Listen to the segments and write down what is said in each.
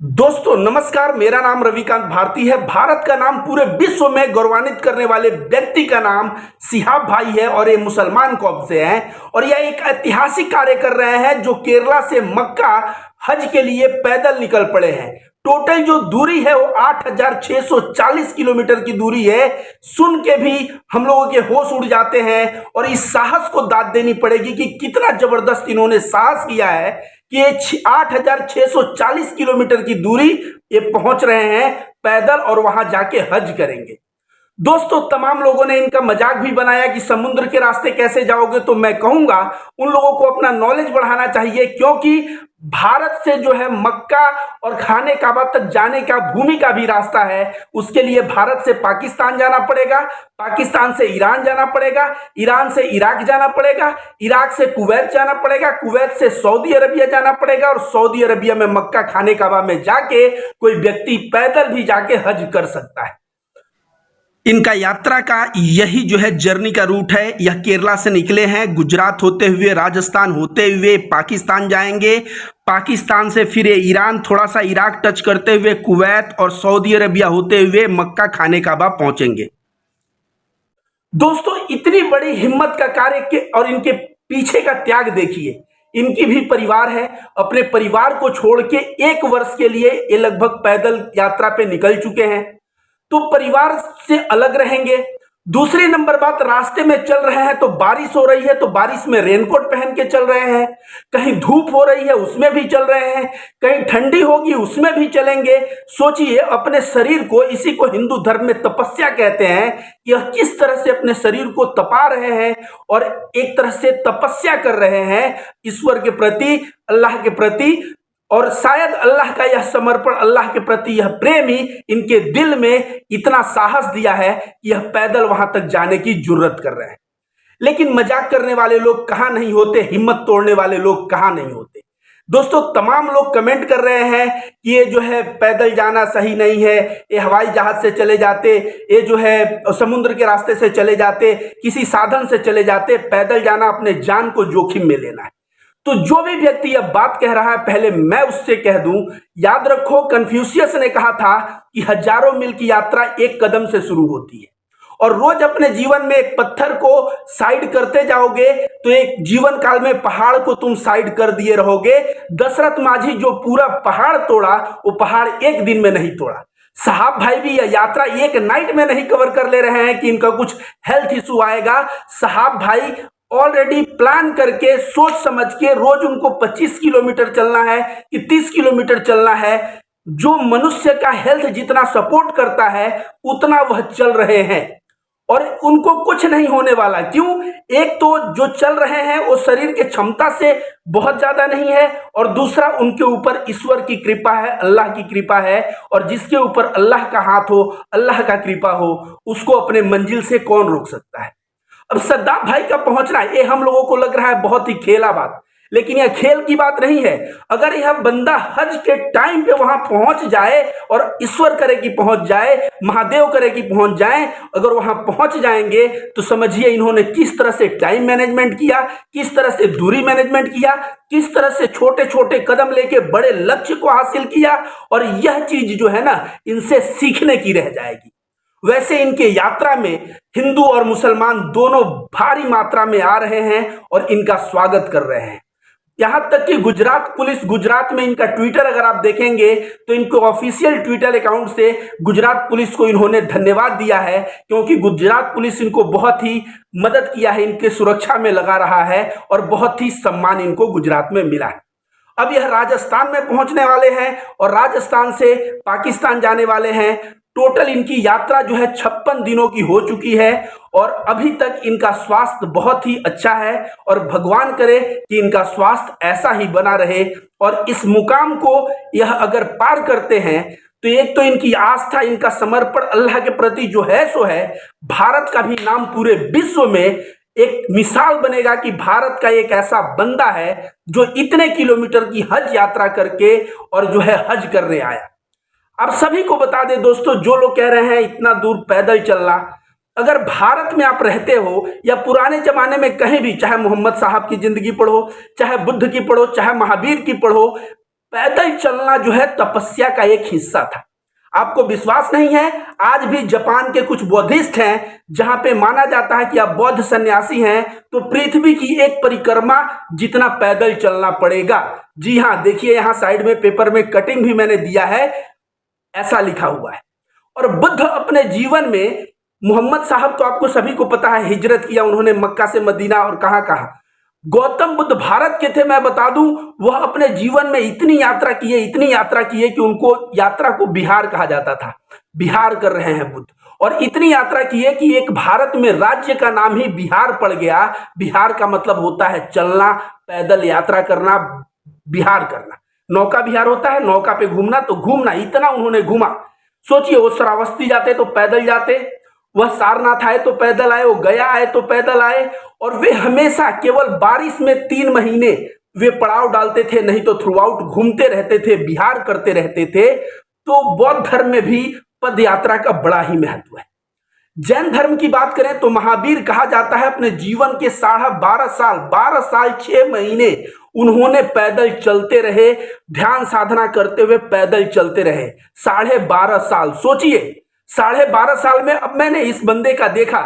दोस्तों नमस्कार। मेरा नाम रविकांत भारती है। भारत का नाम पूरे विश्व में गौरवान्वित करने वाले व्यक्ति का नाम सिहाब भाई है और ये मुसलमान कौम से हैं और यह एक ऐतिहासिक कार्य कर रहे हैं जो केरला से मक्का हज के लिए पैदल निकल पड़े हैं। टोटल जो दूरी है वो 8,640 किलोमीटर की दूरी है। सुन के भी हम लोगों के होश उड़ जाते हैं और इस साहस को दाद देनी पड़ेगी कि कितना जबरदस्त इन्होंने साहस किया है कि ये 8,640 किलोमीटर की दूरी ये पहुंच रहे हैं पैदल और वहां जाके हज करेंगे। दोस्तों तमाम लोगों ने इनका मजाक भी बनाया कि समुद्र के रास्ते कैसे जाओगे, तो मैं कहूंगा उन लोगों को अपना नॉलेज बढ़ाना चाहिए, क्योंकि भारत से जो है मक्का और खाने काबा तक जाने का भूमि का भी रास्ता है। उसके लिए भारत से पाकिस्तान जाना पड़ेगा, पाकिस्तान से ईरान जाना पड़ेगा, ईरान से इराक जाना पड़ेगा, इराक से कुवैत जाना पड़ेगा, कुवैत से सऊदी अरबिया जाना पड़ेगा और सऊदी अरबिया में मक्का खाने काबा में जाके कोई व्यक्ति पैदल भी जाके हज कर सकता है। इनका यात्रा का यही जो है जर्नी का रूट है। यह केरला से निकले हैं, गुजरात होते हुए, राजस्थान होते हुए पाकिस्तान जाएंगे, पाकिस्तान से फिर ईरान, थोड़ा सा इराक टच करते हुए कुवैत और सऊदी अरबिया होते हुए मक्का खाने काबा पहुंचेंगे। दोस्तों इतनी बड़ी हिम्मत का कार्य के और इनके पीछे का त्याग देखिए। इनकी भी परिवार है, अपने परिवार को छोड़ के 1 वर्ष के लिए ये लगभग पैदल यात्रा पे निकल चुके हैं, तो परिवार से अलग रहेंगे। दूसरी नंबर बात, रास्ते में चल रहे हैं तो बारिश हो रही है, तो बारिश में रेनकोट पहन के चल रहे हैं, कहीं धूप हो रही है उसमें भी चल रहे हैं, कहीं ठंडी होगी उसमें भी चलेंगे। सोचिए अपने शरीर को, इसी को हिंदू धर्म में तपस्या कहते हैं, यह किस तरह से अपने शरीर को तपा रहे हैं और एक तरह से तपस्या कर रहे हैं ईश्वर के प्रति, अल्लाह के प्रति। और शायद अल्लाह का यह समर्पण, अल्लाह के प्रति यह प्रेम ही इनके दिल में इतना साहस दिया है कि यह पैदल वहां तक जाने की जुर्रत कर रहे हैं। लेकिन मजाक करने वाले लोग कहां नहीं होते, हिम्मत तोड़ने वाले लोग कहां नहीं होते। दोस्तों तमाम लोग कमेंट कर रहे हैं कि ये जो है पैदल जाना सही नहीं है, ये हवाई जहाज से चले जाते, ये जो है समुद्र के रास्ते से चले जाते, किसी साधन से चले जाते। पैदल जाना अपने जान को जोखिम में लेना है। तो जो भी व्यक्ति यह बात कह रहा है, पहले मैं उससे कह दूं, याद रखो कन्फ्यूशियस ने कहा था कि हजारों मील की यात्रा एक कदम से शुरू होती है और रोज अपने जीवन में एक पत्थर को साइड करते जाओगे तो एक जीवन काल में पहाड़ को तुम साइड कर दिए रहोगे। दशरथ माझी जो पूरा पहाड़ तोड़ा, वो पहाड़ एक दिन में नहीं तोड़ा। साहब भाई भी यह यात्रा एक नाइट में नहीं कवर कर ले रहे हैं कि इनका कुछ हेल्थ इशू आएगा। साहब भाई ऑलरेडी प्लान करके, सोच समझ के, रोज उनको 25 किलोमीटर चलना है कि 30 किलोमीटर चलना है। जो मनुष्य का हेल्थ जितना सपोर्ट करता है उतना वह चल रहे हैं और उनको कुछ नहीं होने वाला। क्यों? एक तो जो चल रहे हैं वो शरीर के क्षमता से बहुत ज्यादा नहीं है और दूसरा उनके ऊपर ईश्वर की कृपा है, अल्लाह की कृपा है। और जिसके ऊपर अल्लाह का हाथ हो, अल्लाह का कृपा हो, उसको अपने मंजिल से कौन रोक सकता है। अब सद्दाम भाई का पहुंचना, ये हम लोगों को लग रहा है बहुत ही खेला बात, लेकिन यह खेल की बात नहीं है। अगर यह बंदा हज के टाइम पे वहां पहुंच जाए और ईश्वर करे कि पहुंच जाए, महादेव करे कि पहुंच जाए, अगर वहां पहुंच जाएंगे तो समझिए इन्होंने किस तरह से टाइम मैनेजमेंट किया, किस तरह से दूरी मैनेजमेंट किया, किस तरह से छोटे छोटे कदम लेके बड़े लक्ष्य को हासिल किया। और यह चीज जो है ना, इनसे सीखने की रह जाएगी। वैसे इनके यात्रा में हिंदू और मुसलमान दोनों भारी मात्रा में आ रहे हैं और इनका स्वागत कर रहे हैं। यहां तक कि गुजरात पुलिस, गुजरात में इनका ट्विटर अगर आप देखेंगे तो इनको ऑफिशियल ट्विटर अकाउंट से गुजरात पुलिस को इन्होंने धन्यवाद दिया है, क्योंकि गुजरात पुलिस इनको बहुत ही मदद किया है, इनके सुरक्षा में लगा रहा है और बहुत ही सम्मान इनको गुजरात में मिला है। अब यह राजस्थान में पहुंचने वाले हैं और राजस्थान से पाकिस्तान जाने वाले हैं। टोटल इनकी यात्रा जो है 56 दिनों की हो चुकी है और अभी तक इनका स्वास्थ्य बहुत ही अच्छा है और भगवान करे कि इनका स्वास्थ्य ऐसा ही बना रहे और इस मुकाम को यह अगर पार करते हैं तो एक तो इनकी आस्था, इनका समर्पण अल्लाह के प्रति जो है सो है, भारत का भी नाम पूरे विश्व में एक मिसाल बनेगा कि भारत का एक ऐसा बंदा है जो इतने किलोमीटर की हज यात्रा करके और जो है हज करने आया। आप सभी को बता दें दोस्तों, जो लोग कह रहे हैं इतना दूर पैदल चलना, अगर भारत में आप रहते हो या पुराने जमाने में कहीं भी, चाहे मोहम्मद साहब की जिंदगी पढ़ो, चाहे बुद्ध की पढ़ो, चाहे महावीर की पढ़ो, पैदल चलना जो है तपस्या का एक हिस्सा था। आपको विश्वास नहीं है, आज भी जापान के कुछ बौद्धिस्ट हैं जहां पे माना जाता है कि आप बौद्ध सन्यासी हैं तो पृथ्वी की एक परिक्रमा जितना पैदल चलना पड़ेगा। जी हाँ, देखिए यहां साइड में पेपर में कटिंग भी मैंने दिया है, ऐसा लिखा हुआ है। और बुद्ध अपने जीवन में, मोहम्मद साहब तो आपको सभी को पता है हिजरत किया उन्होंने मक्का से मदीना और कहां कहां। गौतम बुद्ध भारत के थे, मैं बता दूं, वह अपने जीवन में इतनी यात्रा किए कि उनको यात्रा को बिहार कहा जाता था। बिहार कर रहे हैं बुद्ध, और इतनी यात्रा की है कि एक भारत में राज्य का नाम ही बिहार पड़ गया। बिहार का मतलब होता है चलना, पैदल यात्रा करना, बिहार करना। नौका विहार होता है, नौका पे घूमना, तो घूमना, इतना उन्होंने घूमा। सोचिए, वो श्रावस्ती जाते तो पैदल जाते, वह सारनाथ आए तो पैदल आए, वो गया आए तो पैदल आए, और वे हमेशा केवल बारिश में 3 महीने वे पड़ाव डालते थे, नहीं तो थ्रू आउट घूमते रहते थे, विहार करते रहते थे। तो बौद्ध धर्म में भी पद यात्रा का बड़ा ही महत्व है। जैन धर्म की बात करें तो महावीर कहा जाता है अपने जीवन के 12 साल 6 महीने उन्होंने पैदल चलते रहे, ध्यान साधना करते हुए पैदल चलते रहे। 12.5 साल, सोचिए 12.5 साल में। अब मैंने इस बंदे का देखा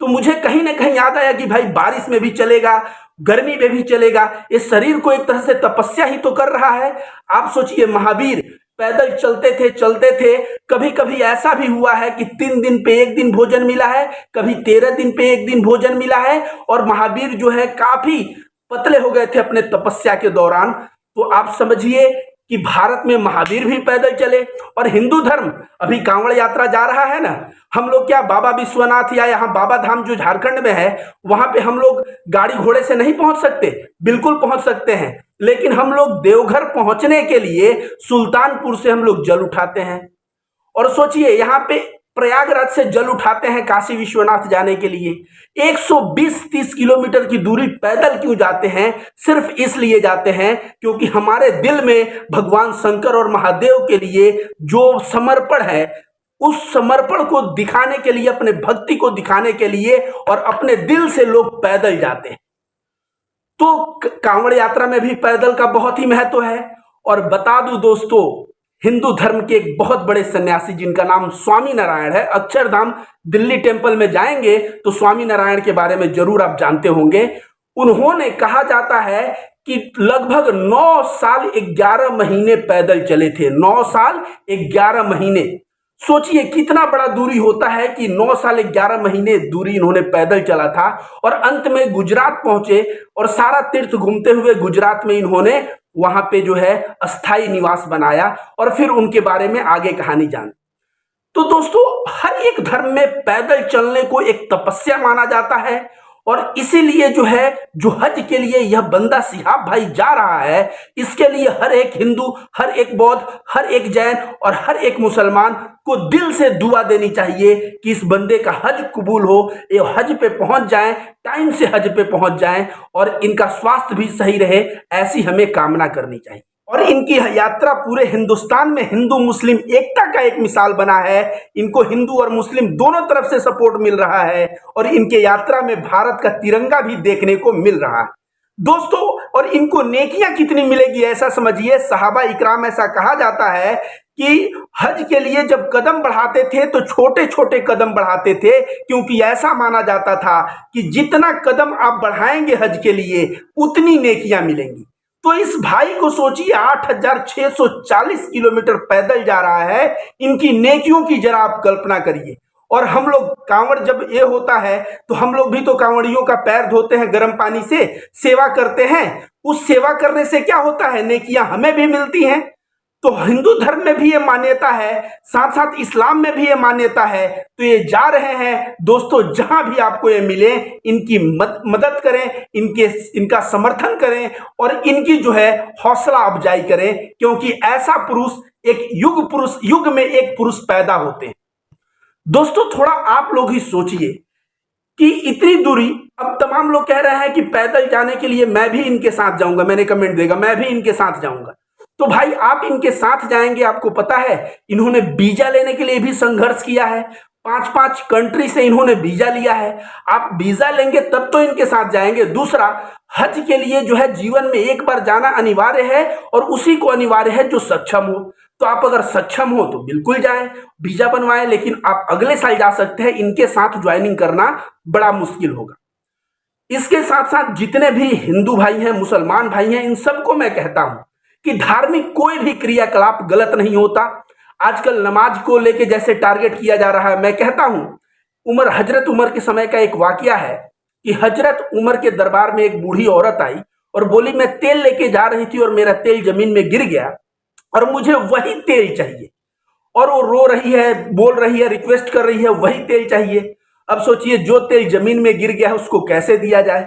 तो मुझे कहीं ना कहीं याद आया कि भाई बारिश में भी चलेगा, गर्मी में भी चलेगा, ये शरीर को एक तरह से तपस्या ही तो कर रहा है। आप सोचिए, महावीर पैदल चलते थे। कभी कभी ऐसा भी हुआ है कि 3 दिन पे 1 दिन भोजन मिला है, कभी 13 दिन पे 1 दिन भोजन मिला है, और महावीर जो है काफी पतले हो गए थे अपने तपस्या के दौरान। तो आप समझिए कि भारत में महावीर भी पैदल चले। और हिंदू धर्म, अभी कांवड़ यात्रा जा रहा है ना, हम लोग क्या बाबा विश्वनाथ या यहाँ बाबा धाम जो झारखंड में है, वहां पे हम लोग गाड़ी घोड़े से नहीं पहुंच सकते? बिल्कुल पहुंच सकते हैं, लेकिन हम लोग देवघर पहुंचने के लिए सुल्तानपुर से हम लोग जल उठाते हैं। और सोचिए, यहाँ पे प्रयागराज से जल उठाते हैं काशी विश्वनाथ जाने के लिए। 120-30 किलोमीटर की दूरी पैदल क्यों जाते हैं? सिर्फ इसलिए जाते हैं क्योंकि हमारे दिल में भगवान शंकर और महादेव के लिए जो समर्पण है, उस समर्पण को दिखाने के लिए, अपने भक्ति को दिखाने के लिए, और अपने दिल से लोग पैदल जाते हैं। तो कांवड़ यात्रा में भी पैदल का बहुत ही महत्व है। और बता दूं दोस्तों, हिंदू धर्म के एक बहुत बड़े सन्यासी जिनका नाम स्वामी नारायण है, अक्षरधाम दिल्ली टेम्पल में जाएंगे तो स्वामी नारायण के बारे में जरूर आप जानते होंगे। उन्होंने, कहा जाता है कि लगभग 9 साल 11 महीने पैदल चले थे। 9 साल 11 महीने, सोचिए कितना बड़ा दूरी होता है कि 9 साल 11 महीने दूरी इन्होंने पैदल चला था। और अंत में गुजरात पहुंचे, और सारा तीर्थ घूमते हुए गुजरात में इन्होंने वहां पे जो है अस्थाई निवास बनाया, और फिर उनके बारे में आगे कहानी जान। तो दोस्तों, हर एक धर्म में पैदल चलने को एक तपस्या माना जाता है, और इसीलिए जो है, जो हज के लिए यह बंदा सिहाब भाई जा रहा है, इसके लिए हर एक हिंदू, हर एक बौद्ध, हर एक जैन और हर एक मुसलमान को दिल से दुआ देनी चाहिए कि इस बंदे का हज कबूल हो, ये हज पे पहुंच जाएं, टाइम से हज पे पहुंच जाएं, और इनका स्वास्थ्य भी सही रहे, ऐसी हमें कामना करनी चाहिए। और इनकी यात्रा पूरे हिंदुस्तान में हिंदू मुस्लिम एकता का एक मिसाल बना है। इनको हिंदू और मुस्लिम दोनों तरफ से सपोर्ट मिल रहा है, और इनके यात्रा में भारत का तिरंगा भी देखने को मिल रहा है दोस्तों। और इनको नेकियां कितनी मिलेगी ऐसा समझिए, सहाबा इकराम, ऐसा कहा जाता है कि हज के लिए जब कदम बढ़ाते थे तो छोटे छोटे कदम बढ़ाते थे, क्योंकि ऐसा माना जाता था कि जितना कदम आप बढ़ाएंगे हज के लिए उतनी नेकियां मिलेंगी। तो इस भाई को सोचिए, 8640 किलोमीटर पैदल जा रहा है, इनकी नेकियों की जरा आप कल्पना करिए। और हम लोग कांवड़ जब ये होता है तो हम लोग भी तो कांवड़ियों का पैर धोते हैं गर्म पानी से, सेवा करते हैं। उस सेवा करने से क्या होता है? नेकियां हमें भी मिलती हैं। तो हिंदू धर्म में भी ये मान्यता है, साथ साथ इस्लाम में भी ये मान्यता है। तो ये जा रहे हैं दोस्तों, जहां भी आपको ये मिले इनकी मदद करें, इनका समर्थन करें, और इनकी जो है हौसला अफजाई करें, क्योंकि ऐसा पुरुष, एक युग में एक पुरुष पैदा होते हैं। दोस्तों, थोड़ा आप लोग ही सोचिए कि इतनी दूरी, अब तमाम लोग कह रहे हैं कि पैदल जाने के लिए मैं भी इनके साथ जाऊंगा, मैंने कमेंट देगा मैं भी इनके साथ जाऊंगा। तो भाई आप इनके साथ जाएंगे, आपको पता है इन्होंने वीजा लेने के लिए भी संघर्ष किया है, 5-5 कंट्री से इन्होंने वीजा लिया है। आप वीजा लेंगे तब तो इनके साथ जाएंगे। दूसरा, हज के लिए जो है जीवन में एक बार जाना अनिवार्य है और उसी को अनिवार्य है जो सक्षम हो। तो आप अगर सक्षम हो तो बिल्कुल जाएं, वीजा बनवाएं, लेकिन आप अगले साल जा सकते हैं। इनके साथ ज्वाइनिंग करना बड़ा मुश्किल होगा। इसके साथ साथ जितने भी हिंदू भाई हैं, मुसलमान भाई हैं, इन सबको मैं कहता हूं कि धार्मिक कोई भी क्रियाकलाप गलत नहीं होता। आजकल नमाज को लेके जैसे टारगेट किया जा रहा है, मैं कहता हूं हजरत उमर के समय का एक वाकया है कि हजरत उमर के दरबार में एक बूढ़ी औरत आई और बोली, मैं तेल लेके जा रही थी और मेरा तेल जमीन में गिर गया और मुझे वही तेल चाहिए। और वो रो रही है, बोल रही है, रिक्वेस्ट कर रही है, वही तेल चाहिए। अब सोचिए, जो तेल जमीन में गिर गया है उसको कैसे दिया जाए।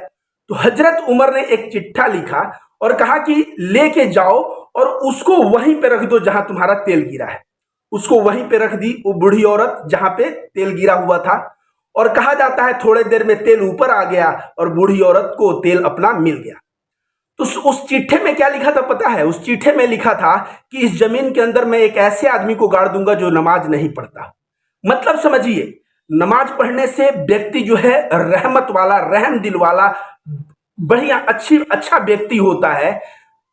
तो हजरत उमर ने एक चिट्ठा लिखा और कहा कि लेके जाओ और उसको वहीं पे रख दो जहां तुम्हारा तेल गिरा है। उसको वहीं पे रख दी वो बूढ़ी औरत जहां पे तेल गिरा हुआ था। और कहा जाता है थोड़े देर में तेल ऊपर आ गया और बूढ़ी औरत को तेल अपना मिल गया। तो उस चिट्ठे में क्या लिखा था पता है? उस चिट्ठे में लिखा था कि इस जमीन के अंदर मैं एक ऐसे आदमी को गाड़ दूंगा जो नमाज नहीं पढ़ता। मतलब समझिए, नमाज पढ़ने से व्यक्ति जो है रहमत वाला, रहम दिल वाला, बढ़िया अच्छा व्यक्ति होता है।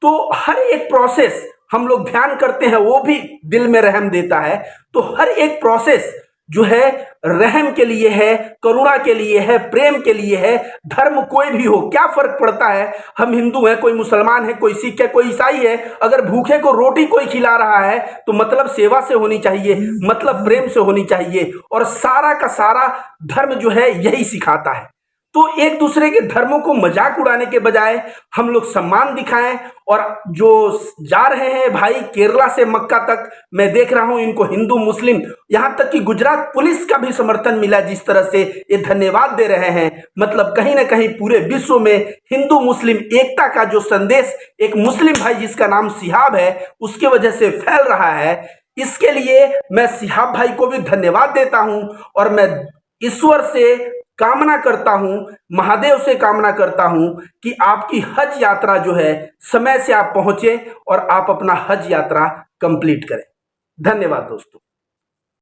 तो हर एक प्रोसेस हम लोग ध्यान करते हैं, वो भी दिल में रहम देता है। तो हर एक प्रोसेस जो है रहम के लिए है, करुणा के लिए है, प्रेम के लिए है। धर्म कोई भी हो, क्या फर्क पड़ता है? हम हिंदू हैं, कोई मुसलमान है, कोई सिख है, कोई ईसाई है। अगर भूखे को रोटी कोई खिला रहा है तो मतलब सेवा से होनी चाहिए, मतलब प्रेम से होनी चाहिए। और सारा का सारा धर्म जो है यही सिखाता है। तो एक दूसरे के धर्मों को मजाक उड़ाने के बजाय हम लोग सम्मान दिखाएं। और जो जा रहे हैं भाई केरला से मक्का तक, मैं देख रहा हूं इनको हिंदू मुस्लिम, यहां तक कि गुजरात पुलिस का भी समर्थन मिला, जिस तरह से ये धन्यवाद दे रहे हैं। मतलब कहीं ना कहीं पूरे विश्व में हिंदू मुस्लिम एकता का जो संदेश एक मुस्लिम भाई जिसका नाम सिहाब है उसके वजह से फैल रहा है। इसके लिए मैं सिहाब भाई को भी धन्यवाद देता हूं और मैं ईश्वर से कामना करता हूं, महादेव से कामना करता हूं कि आपकी हज यात्रा जो है समय से आप पहुंचे और आप अपना हज यात्रा कंप्लीट करें। धन्यवाद दोस्तों।